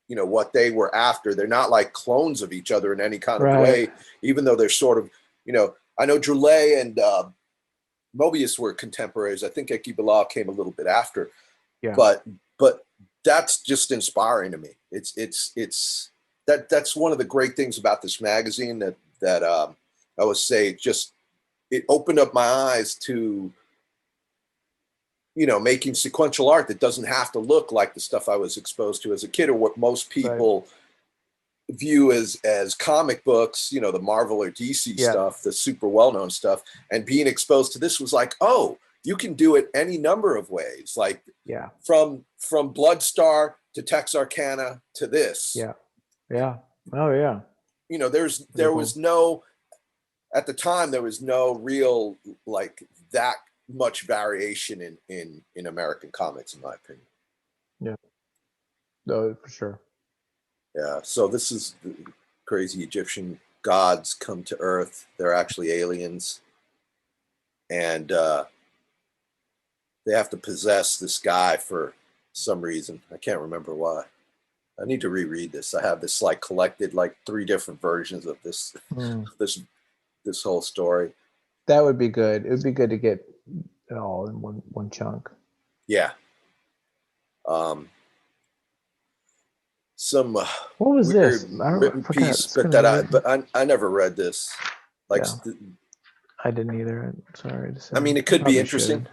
what they were after. They're not like clones of each other in any kind of way, even though they're sort of, I know Droulet and Mobius were contemporaries. I think Enki Bilal came a little bit after. Yeah. But that's just inspiring to me. That's one of the great things about this magazine that I would say it opened up my eyes to making sequential art that doesn't have to look like the stuff I was exposed to as a kid, or what most people view as comic books, the Marvel or DC stuff, the super well-known stuff. And being exposed to this was like, oh, you can do it any number of ways, like from Bloodstar to Texarkana to this. Yeah. Oh yeah. there was no, at the time, there was no real, like, that much variation in American comics, in my opinion. Yeah. No, for sure. Yeah. So this is the crazy Egyptian gods come to Earth. They're actually aliens. And they have to possess this guy for some reason. I can't remember why. I need to reread this. I have this like collected like 3 different versions of this this whole story. That would be good. It would be good to get it all in one chunk. Yeah. Some what was this? Written piece, but I never read this. Like I didn't either. I'm sorry to say. I mean, it could be interesting.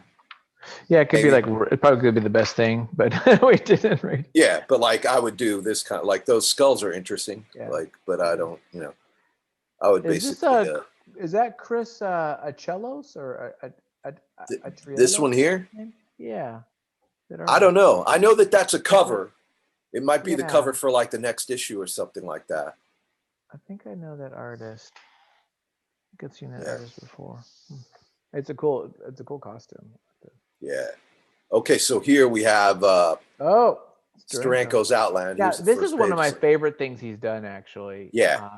Yeah, it could be like, it probably could be the best thing, but we didn't read. Yeah, but like I would do this kind of, like, those skulls are interesting. Yeah. Like, but I don't, I would basically. Is that Chris Achelos or this one here? Yeah. I don't know. I know that's a cover. It might be the cover for like the next issue or something like that. I think I know that artist. I think I've seen that artist before. It's a cool costume. Yeah. Okay, so here we have Steranko's Outland. Yeah, this is one of my favorite things he's done, actually. Yeah.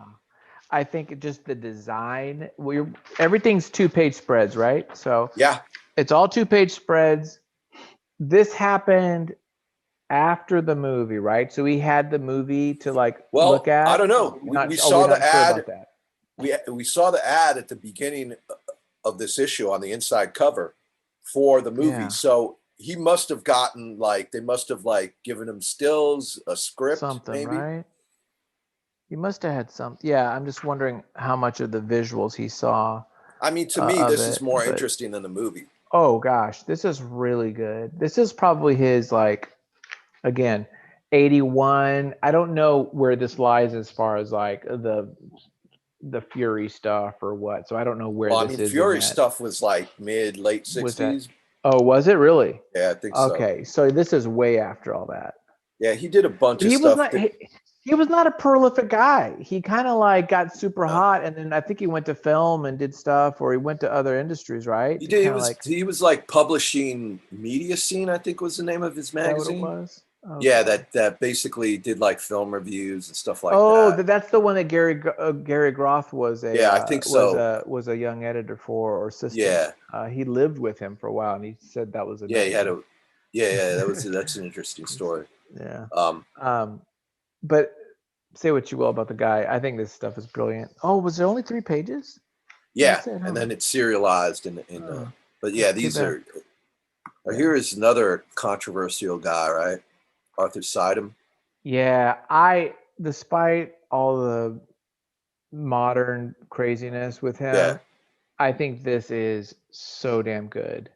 I think just the design. Everything's 2-page spreads, right? So yeah, it's all 2-page spreads. This happened after the movie, right? So we had the movie to look at. I don't know. We saw the ad. We saw the ad at the beginning of this issue on the inside cover for the movie. Yeah. So he must have gotten they must have given him stills, a script, something, maybe. Right? He must have had some. Yeah, I'm just wondering how much of the visuals he saw. I mean, to me, this is more interesting than the movie. Oh gosh, this is really good. This is probably his again, 81. I don't know where this lies as far as the Fury stuff or what. So I don't know where this is. Fury stuff was late 60s. Oh, was it really? Yeah, I think so. Okay, so this is way after all that. Yeah, he did a bunch of stuff. He was not a prolific guy. He kind of got super hot, and then I think he went to film and did stuff, or he went to other industries, right? He did. He was publishing Media Scene, I think was the name of his magazine. Is that what it was? Okay. Yeah, that basically did film reviews and stuff like that. Oh, that's the one that Gary Groth was I think so. Was a young editor for or assistant. Yeah. He lived with him for a while, and he said that was he had a. Yeah, that's an interesting story. Yeah. But say what you will about the guy, I think this stuff is brilliant. Oh, was there only 3 pages? Yeah, and then it's serialized but yeah, these are. Here is another controversial guy, right? Arthur Sidem. Yeah, despite all the modern craziness with him, I think this is so damn good.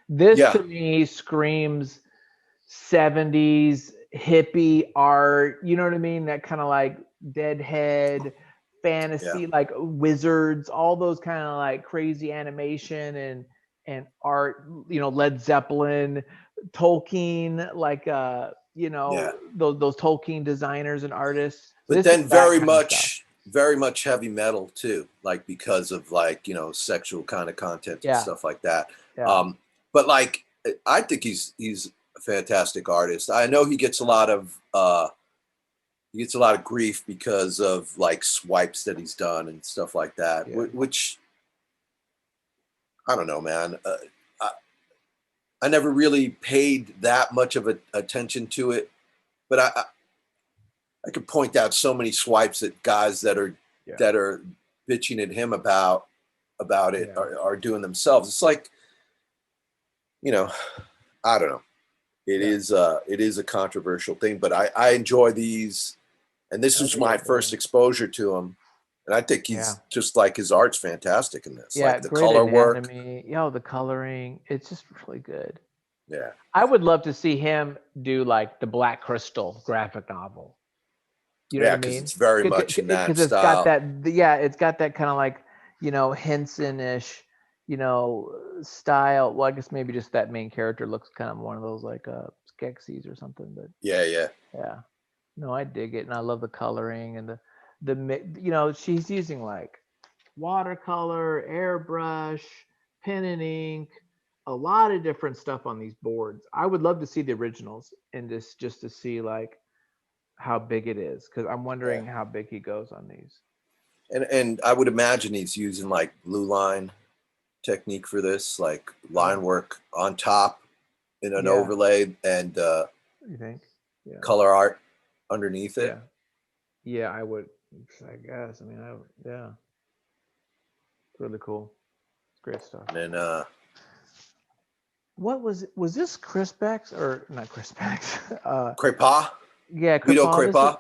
This to me screams 70s hippie art, you know what I mean? That kind of Deadhead fantasy, wizards, all those kind of crazy animation and art, Led Zeppelin, Tolkien, those Tolkien designers and artists. But then very much heavy metal too, because of sexual kind of content and stuff like that. Yeah. But I think he's a fantastic artist. I know he gets a lot of grief because of swipes that he's done and stuff like that, which I don't know, man. I never really paid that much of attention to it, but I could point out so many swipes at guys that are bitching at him about it are doing themselves. It's I don't know. It is a controversial thing, but I enjoy these, and this was my first exposure to him, and I think he's just his art's fantastic in this. Yeah, the color work. The coloring, it's just really good. Yeah, I would love to see him do the Black Crystal graphic novel. You know what I mean? It's very much in that style. It's got that. It's got that kind of Henson-ish, style. Well, I guess maybe just that main character looks kind of one of those Skeksis or something. But yeah. No, I dig it, and I love the coloring and she's using like watercolor, airbrush, pen and ink, a lot of different stuff on these boards. I would love to see the originals and just to see like how big it is, because I'm wondering how big he goes on these. And I would imagine he's using like blue line technique for this, like line work on top in an overlay and you think? Yeah. Color art underneath it. Yeah, I would. I guess. I mean, yeah. It's really cool. It's great stuff. And then what was this Crispex or not Crispex? Crepa? Yeah, Guido Crepa?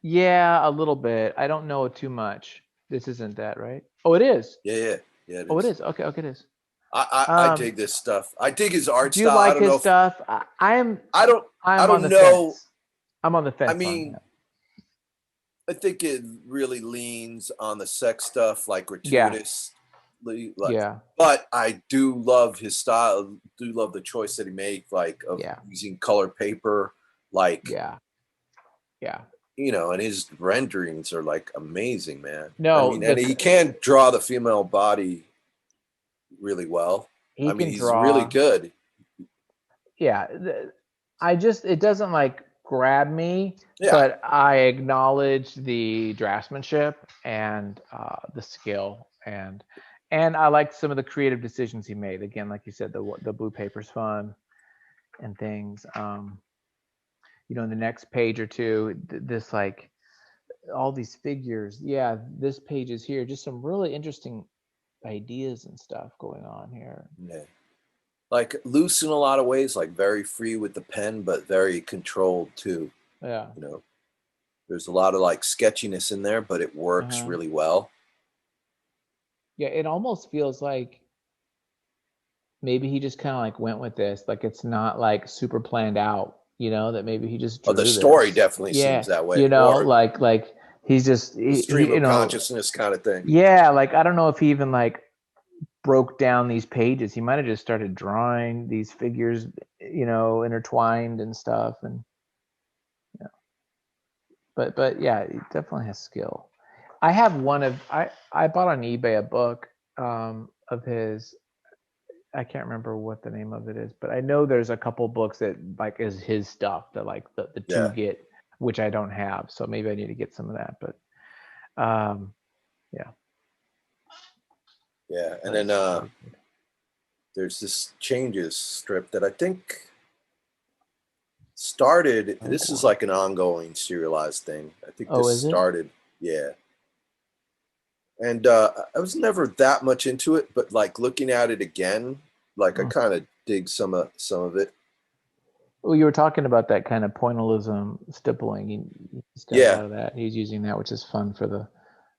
Yeah, a little bit. I don't know too much. This isn't that, right? Oh, it is. Yeah. It is. It is. Okay, it is. I dig this stuff. I dig his art style. Do you like his stuff? I don't know. Fence. I'm on the fence. I mean, I think it really leans on the sex stuff, like gratuitous. But I do love his style. Do love the choice that he made, like of using color paper, like and his renderings are like amazing, man. No, I mean, and he can draw the female body really well. He's really good. Yeah, it doesn't like grab me, but I acknowledge the draftsmanship and the skill, and I like some of the creative decisions he made. Again, like you said, the blue paper's fun and things. In the next page or two, this like all these figures. Yeah, this page is here. Just some really interesting ideas and stuff going on here. Yeah. Like loose in a lot of ways, like very free with the pen, but very controlled too. Yeah. There's a lot of like sketchiness in there, but it works really well. Yeah, it almost feels like maybe he just kind of like went with this. Like it's not like super planned out, that maybe he just drew the story definitely seems that way. Like he's just stream of consciousness kind of thing. Yeah, like I don't know if he even like broke down these pages. He might have just started drawing these figures, intertwined and stuff, and but yeah, he definitely has skill. I have I bought on eBay a book of his. I can't remember what the name of it is, but I know there's a couple books that like is his stuff that like the two get, which I don't have, so maybe I need to get some of that. But yeah, and then there's this changes strip that I think started. This is like an ongoing serialized thing. I think this started. Yeah. And I was never that much into it, but like looking at it again, like I kind of dig some of it. Well, you were talking about that kind of pointillism stippling. He's got a lot of that. He's using that, which is fun for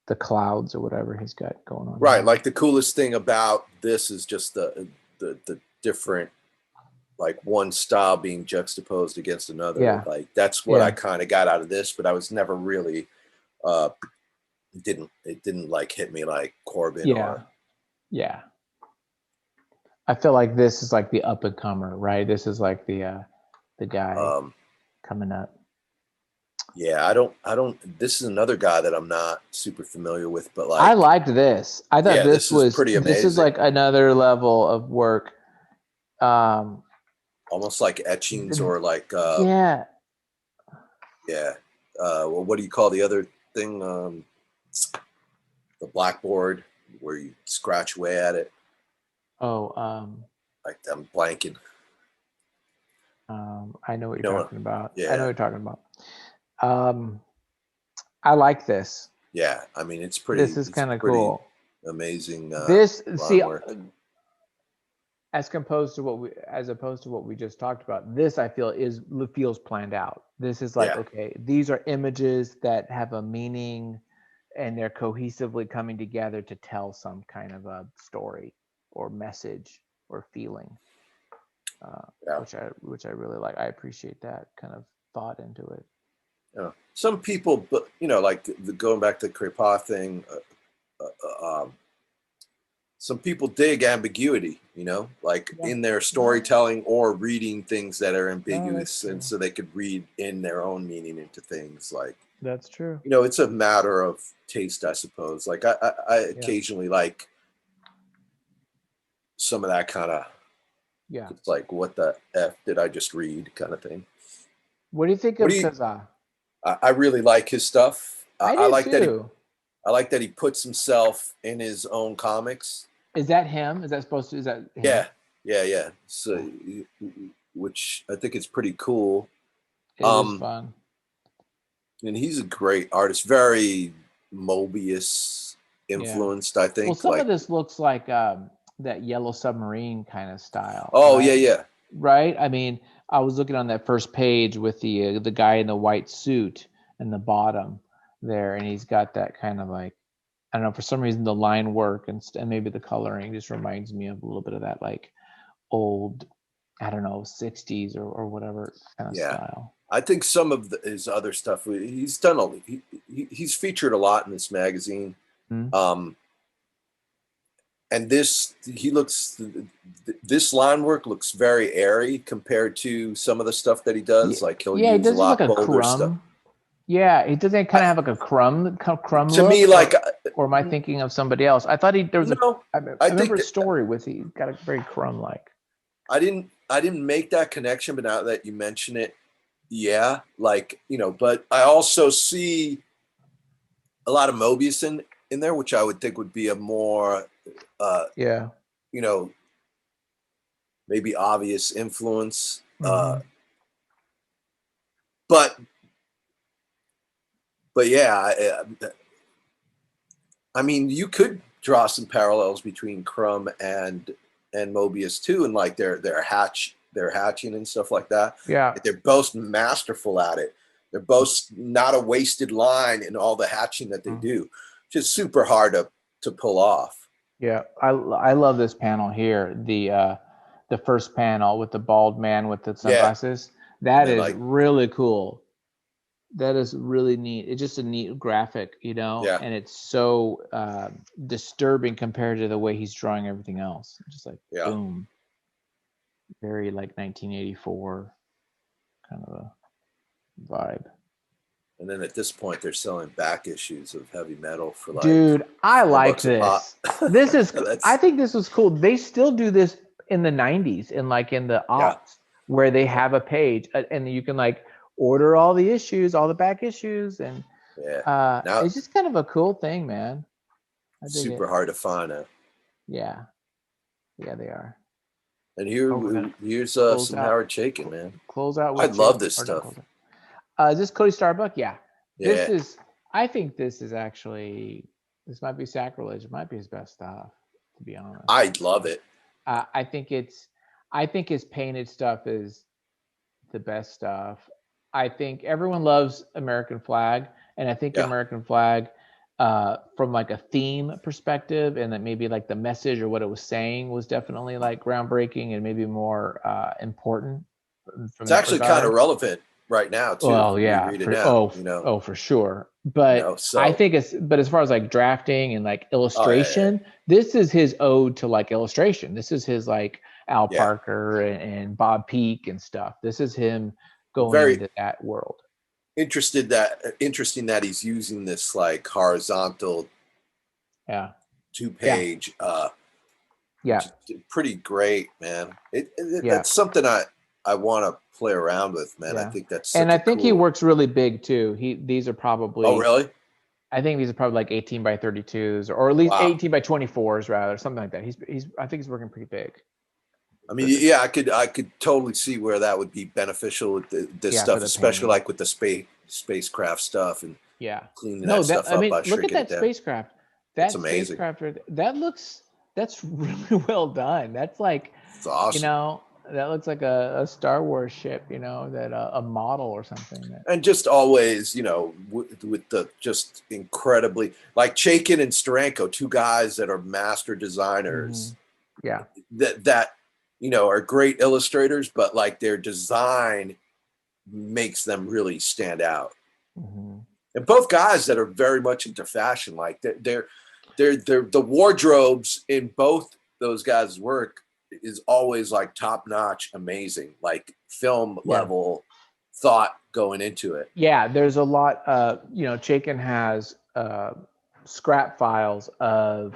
the clouds or whatever he's got going on. Right. Like the coolest thing about this is just the different, like one style being juxtaposed against another. Yeah. Like that's what I kind of got out of this, but I was never really, it didn't like hit me like Corbin. Yeah. I feel like this is like the up and comer, right? This is like the guy coming up. Yeah, I don't. This is another guy that I'm not super familiar with, but like I liked this. I thought this was pretty amazing. This is like another level of work. Almost like etchings or like well, what do you call the other thing? The blackboard where you scratch away at it. Like I'm blanking. I know what you're talking about. Yeah. I know what you're talking about. I like this. Yeah, I mean it's pretty. This is kind of cool. Amazing. As opposed to what we just talked about, this I feel feels planned out. This is like okay, these are images that have a meaning, and they're cohesively coming together to tell some kind of a story or message or feeling. Which I really like. I appreciate that kind of thought into it. Yeah. Some people, but like going back to the Crepa thing, some people dig ambiguity, like in their storytelling or reading things that are ambiguous, and so they could read in their own meaning into things. Like That's true. You know, it's a matter of taste, I suppose. Like I occasionally like some of that kind of, it's like, what the F did I just read kind of thing. What do you think of César? I really like his stuff. I like too. I like that he puts himself in his own comics. Is that him? Is that supposed to? Is that him? Yeah. So, which I think is pretty cool. It is fun. And he's a great artist. Very Mobius influenced, I think. Well, some of this looks like that Yellow Submarine kind of style. Oh, right? yeah. Right? I mean, I was looking on that first page with the guy in the white suit in the bottom there, and he's got that kind of like, I don't know, for some reason the line work and maybe the coloring just reminds me of a little bit of that like old, I don't know, 60s or whatever kind of style. I think some of his other stuff, he's done he's featured a lot in this magazine. Mm-hmm. And this line work looks very airy compared to some of the stuff that he does. Like he'll use a lot bolder stuff. Yeah, he doesn't kind of have like a crumb to look, me, like, or am I thinking of somebody else? I thought I remember a story with he got a very crumb like. I didn't make that connection, but now that you mention it, like, you know, but I also see a lot of Mobius in there, which I would think would be a more, you know, maybe obvious influence. Mm-hmm. But yeah, I mean, you could draw some parallels between Crumb and Mobius too, and like their hatching and stuff like that. Yeah, they're both masterful at it. They're both not a wasted line in all the hatching that they do. Just super hard to pull off. Yeah, I love this panel here. The first panel with the bald man with the sunglasses. That is like, really cool. That is really neat. It's just a neat graphic, you know, and it's so disturbing compared to the way he's drawing everything else. Just like boom, very like 1984 kind of a vibe. And then at this point, they're selling back issues of Heavy Metal for like. Dude, I like this. This is. I think this was cool. They still do this in the 90s and like in the aughts where they have a page and you can like order all the issues, all the back issues, and now, it's just kind of a cool thing, man. Super hard to find it. Yeah, they are. And here's some Howard Chaykin, man. Close out. I love this stuff. Is this Cody Starbuck? Yeah. This is. I think this is actually. This might be sacrilege. It might be his best stuff, to be honest. I love it. I think his painted stuff is the best stuff. I think everyone loves American Flag, and I think American Flag, from like a theme perspective, and that maybe like the message or what it was saying was definitely like groundbreaking and maybe more important. It's actually kind of relevant right now too. Well, yeah. For sure. But I think but as far as like drafting and like illustration, this is his ode to like illustration. This is his like Al Parker and Bob Peak and stuff. This is him going into that world. Interesting that he's using this like horizontal 2-page pretty great, man. That's something I want to play around with, man. I think that's and I think he works really big too. These are probably really? I think these are probably like 18 by 32s or at least 18 by 24s rather, something like that. I think he's working pretty big. I mean, I could totally see where that would be beneficial with this stuff, especially like with the spacecraft stuff and cleaning that stuff up. I mean, look at that spacecraft. That's amazing. That's really well done. That's like, it's awesome. You know, that looks like a Star Wars ship, you know, that a model or something. And just always, you know, with the just incredibly like Chaykin and Steranko, two guys that are master designers. Mm-hmm. That you know, are great illustrators, but like their design makes them really stand out. Mm-hmm. And both guys that are very much into fashion, like they're the wardrobes in both those guys' work is always like top notch, amazing, like film level thought going into it. Yeah, there's a lot. Chaikin has scrap files of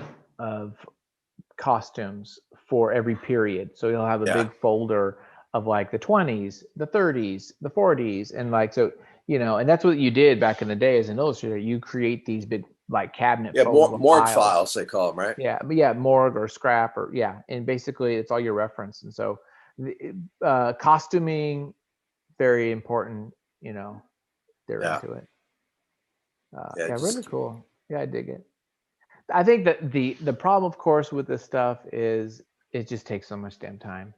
costumes for every period. So he'll have a big folder of like the 20s, the 30s, the 40s, and like so, and that's what you did back in the day as an illustrator. You create these big like cabinet morgue files they call them, right? Yeah, morgue or scrap and basically it's all your reference. And so costuming, very important. They're into it. Really cool. Yeah, I dig it. I think that the problem, of course, with this stuff is it just takes so much damn time.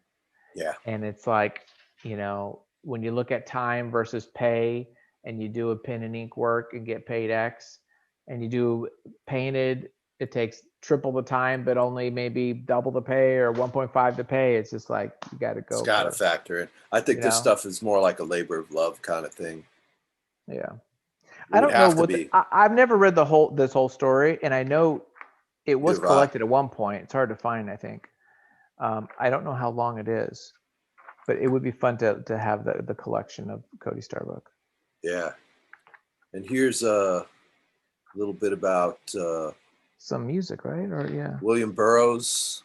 Yeah. And it's like, when you look at time versus pay, and you do a pen and ink work and get paid X, and you do painted, it takes triple the time, but only maybe double the pay or 1.5 the pay. It's just like, you got to go. It's got to factor in. I think this stuff is more like a labor of love kind of thing. Yeah. I don't know what I've never read this whole story, and I know it was collected at one point. It's hard to find, I think. I don't know how long it is, but it would be fun to have the collection of Cody Starbuck. Yeah, and here's a little bit about some music, right? Or William Burroughs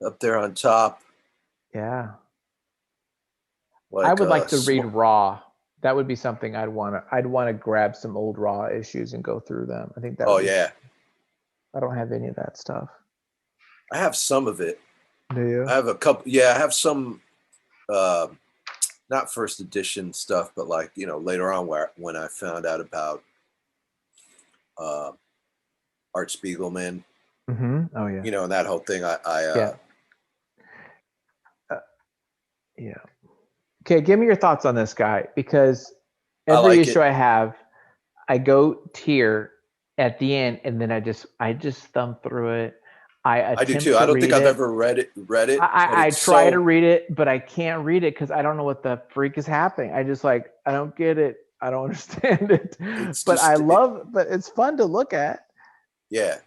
up there on top. Yeah, I would like to read Raw. That would be something I'd want to grab some old Raw issues and go through them. I think that. I don't have any of that stuff. I have some of it. Do you? I have a couple. Yeah, I have some, not first edition stuff, but like, later on when I found out about Art Spiegelman. Mm-hmm. Oh yeah. And that whole thing. Yeah. Okay, give me your thoughts on this guy, because every issue I have, I go tier at the end, and then I just thumb through it. I do too. I don't think I've ever read it. I try to read it, but I can't read it because I don't know what the freak is happening. I don't get it. I don't understand it. But it's fun to look at. Yeah.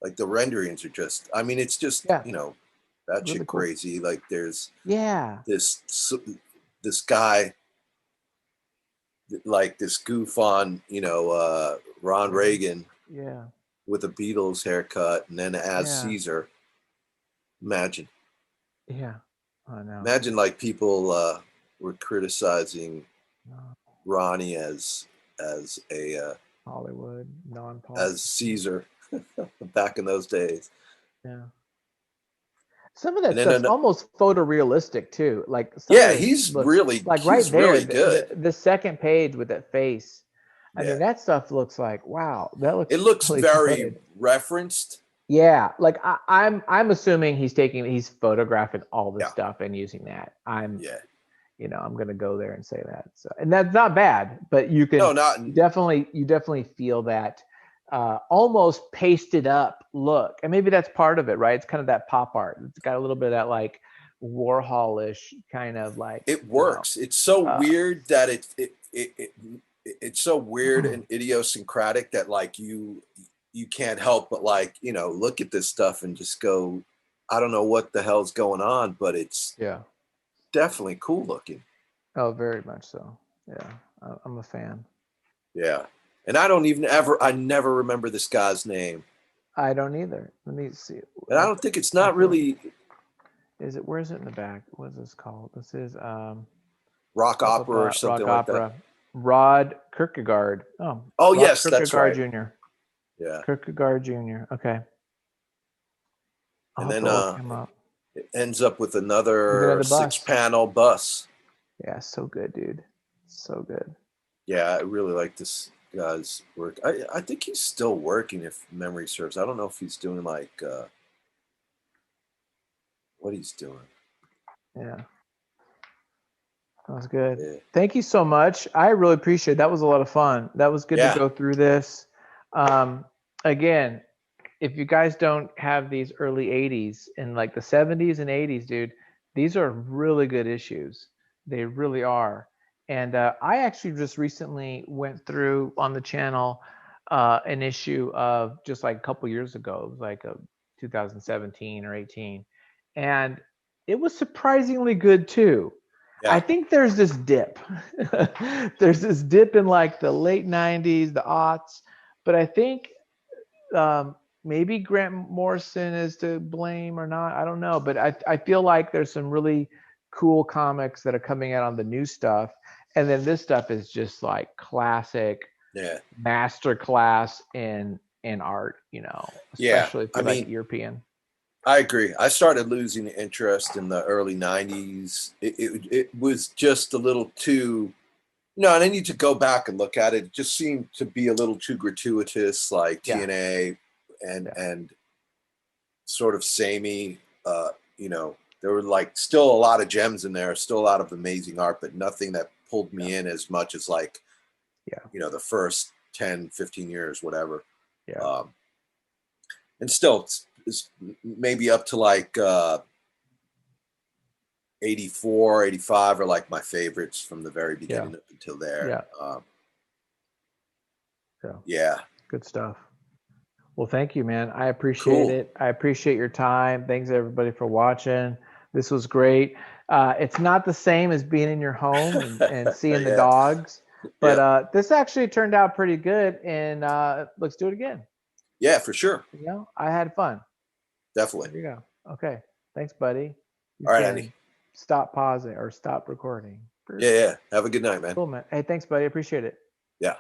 Like the renderings are just, it's just, that really shit cool. Crazy. Like there's this guy, like this goof on, Ron Reagan. Yeah. With a Beatles haircut, and then as Caesar. Imagine. Yeah, I know. Imagine like people were criticizing Ronnie as a Hollywood non-pop as Caesar back in those days. Yeah. Some of that stuff's almost photorealistic too. Like he's really like right there, really good. The second page with that face. I mean, that stuff looks like, wow, that looks. It looks really very good. referenced. Yeah, like I'm assuming he's photographing all this stuff and using that. I'm gonna go there and say that. So, and that's not bad, but you can definitely feel that almost pasted up look, and maybe that's part of it, right? It's kind of that pop art. It's got a little bit of that like Warhol-ish kind of like. It works. It's so weird that it's so weird and idiosyncratic that like you can't help but like, look at this stuff and just go, I don't know what the hell's going on, but it's definitely cool looking. Oh, very much so. Yeah, I'm a fan. Yeah, and I never remember this guy's name. I don't either. Let me see. And I don't think it's not really. Where is it in the back? What is this called? This is rock opera or something like that. Rod Kierkegaard. Oh, Rod yes, Kierkegaard that's right. Jr. Yeah. Kierkegaard Jr. Okay. And then it ends up with another 6-panel bus. Yeah, so good, dude. So good. Yeah, I really like this guy's work. I think he's still working, if memory serves. I don't know if he's doing like what he's doing. Yeah. That was good. Yeah. Thank you so much. I really appreciate it. That was a lot of fun. That was good to go through this. Again, if you guys don't have these early 80s and like the 70s and 80s, dude, these are really good issues. They really are. And I actually just recently went through on the channel an issue of just like a couple years ago. It was like 2017 or 18. And it was surprisingly good too. I think there's this dip. There's this dip in like the late 90s, the aughts. But I think maybe Grant Morrison is to blame or not. I don't know. But I feel like there's some really cool comics that are coming out on the new stuff. And then this stuff is just like classic master class in art, you know, especially if you like European. I agree. I started losing interest in the early 90s. It was just a little too, and I need to go back and look at it. It just seemed to be a little too gratuitous, like TNA and sort of samey. There were like still a lot of gems in there, still a lot of amazing art, but nothing that pulled me in as much as like, the first 10, 15 years, whatever. Yeah. And still, is maybe up to like 84, 85 are like my favorites from the very beginning up until there. Good stuff. Well, thank you, man. I appreciate it. I appreciate your time. Thanks everybody for watching. This was great. It's not the same as being in your home and seeing the dogs, but this actually turned out pretty good. And let's do it again. Yeah, for sure. I had fun. Definitely. There you go. Okay. Thanks, buddy. All right, Andy. Stop pausing or stop recording. Yeah. Have a good night, man. Cool, man. Hey, thanks, buddy. Appreciate it. Yeah.